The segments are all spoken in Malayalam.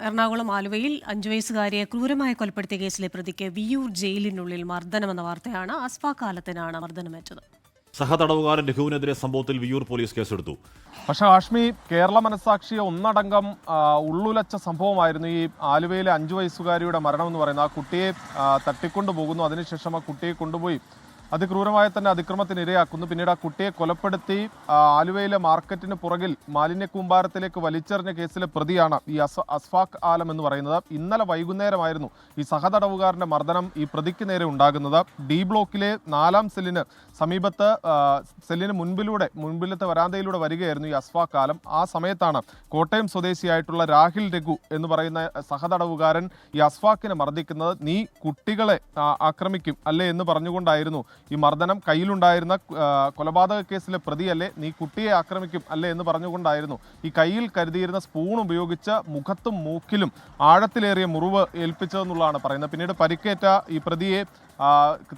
എറണാകുളം ആലുവയിൽ 5 വയസ്സുകാരിയെ ക്രൂരമായി കൊലപ്പെടുത്തിയ കേസിലെ പ്രതിക്ക് വിയ്യൂർ ജയിലിനുള്ളിൽ മർദ്ദനമെന്ന വാർത്തയാണ്. അസ്ഫാകാലത്തിനാണ് മർദ്ദനമേറ്റത്. സഹതടവുകാരൻ രഘുവിനെതിരെ സംഭവത്തിൽ വിയ്യൂർ പോലീസ് കേസെടുത്തു. പക്ഷേ ഹാഷ്മി, കേരള മനസാക്ഷിയെ ഒന്നടങ്കം ഉള്ളുലച്ച സംഭവമായിരുന്നു ഈ ആലുവയിലെ 5 വയസ്സുകാരിയുടെ മരണം എന്ന് പറയുന്നത്. ആ കുട്ടിയെ തട്ടിക്കൊണ്ടുപോകുന്നു, അതിനുശേഷം ആ കുട്ടിയെ കൊണ്ടുപോയി അതിക്രൂരമായി തന്നെ അതിക്രമത്തിന് ഇരയാക്കുന്നു. പിന്നീട് ആ കുട്ടിയെ കൊലപ്പെടുത്തി ആലുവയിലെ മാർക്കറ്റിന് പുറകിൽ മാലിന്യ കൂമ്പാരത്തിലേക്ക് വലിച്ചെറിഞ്ഞ കേസിലെ പ്രതിയാണ് ഈ അസ്ഫാഖ് ആലം എന്ന് പറയുന്നത്. ഇന്നലെ വൈകുന്നേരമായിരുന്നു ഈ സഹതടവുകാരന്റെ മർദ്ദനം ഈ പ്രതിക്ക് നേരെ ഉണ്ടാകുന്നത്. ഡി ബ്ലോക്കിലെ 4-ാം സെല്ലിന് സമീപത്ത് സെല്ലിന് മുൻപിലത്തെ വരാന്തയിലൂടെ വരികയായിരുന്നു ഈ അസ്ഫാഖ് ആലം. ആ സമയത്താണ് കോട്ടയം സ്വദേശിയായിട്ടുള്ള രാഹിൽ രഘു എന്ന് പറയുന്ന സഹതടവുകാരൻ ഈ അസ്ഫാഖിനെ മർദ്ദിക്കുന്നത്. നീ കുട്ടികളെ ആക്രമിക്കും അല്ലേ എന്ന് പറഞ്ഞുകൊണ്ടായിരുന്നു ഈ മർദ്ദനം. കയ്യിലുണ്ടായിരുന്ന കൊലപാതക കേസിലെ പ്രതിയല്ലേ, നീ കുട്ടിയെ ആക്രമിക്കും അല്ലേ എന്ന് പറഞ്ഞുകൊണ്ടായിരുന്നു ഈ കയ്യിൽ കരുതിയിരുന്ന സ്പൂൺ ഉപയോഗിച്ച് മുഖത്തും മൂക്കിലും ആഴത്തിലേറിയ മുറിവ് ഏൽപ്പിച്ചതെന്നുള്ളതാണ് പറയുന്നത്. പിന്നീട് പരിക്കേറ്റ ഈ പ്രതിയെ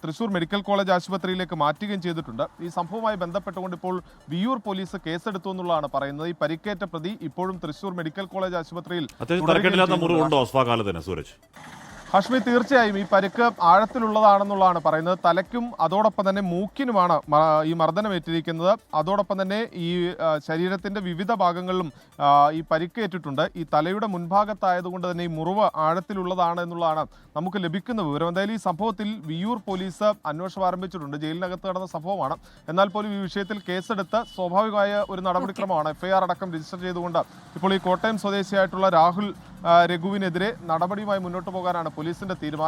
തൃശൂർ മെഡിക്കൽ കോളേജ് ആശുപത്രിയിലേക്ക് മാറ്റുകയും ചെയ്തിട്ടുണ്ട്. ഈ സംഭവവുമായി ബന്ധപ്പെട്ടുകൊണ്ട് ഇപ്പോൾ വിയ്യൂർ പോലീസ് കേസെടുത്തു എന്നുള്ളതാണ് പറയുന്നത്. ഈ പരിക്കേറ്റ പ്രതി ഇപ്പോഴും തൃശൂർ മെഡിക്കൽ കോളേജ് ആശുപത്രിയിൽ ഹാഷ്മി, തീർച്ചയായും ഈ പരിക്ക് ആഴത്തിലുള്ളതാണെന്നുള്ളതാണ് പറയുന്നത്. തലയ്ക്കും അതോടൊപ്പം തന്നെ മൂക്കിനുമാണ് ഈ മർദ്ദനമേറ്റിരിക്കുന്നത്. അതോടൊപ്പം തന്നെ ഈ ശരീരത്തിന്റെ വിവിധ ഭാഗങ്ങളിലും ഈ പരിക്കേറ്റിട്ടുണ്ട്. ഈ തലയുടെ മുൻഭാഗത്തായതുകൊണ്ട് തന്നെ ഈ മുറിവ് ആഴത്തിലുള്ളതാണ് എന്നുള്ളതാണ് നമുക്ക് ലഭിക്കുന്ന വിവരം. എന്തായാലും ഈ സംഭവത്തിൽ വിയ്യൂർ പോലീസ് അന്വേഷണം ആരംഭിച്ചിട്ടുണ്ട്. ജയിലിനകത്ത് നടന്ന സംഭവമാണ്. എന്നാൽ പോലും ഈ വിഷയത്തിൽ കേസെടുത്ത് സ്വാഭാവികമായ ഒരു നടപടിക്രമമാണ്. FIR അടക്കം രജിസ്റ്റർ ചെയ്തുകൊണ്ട് ഇപ്പോൾ ഈ കോട്ടയം സ്വദേശിയായിട്ടുള്ള രാഹുൽ രഘുവിനെതിരെ നടപടിയുമായി മുന്നോട്ട് പോകാനാണ് പോലീസിന്റെ തീരുമാനം.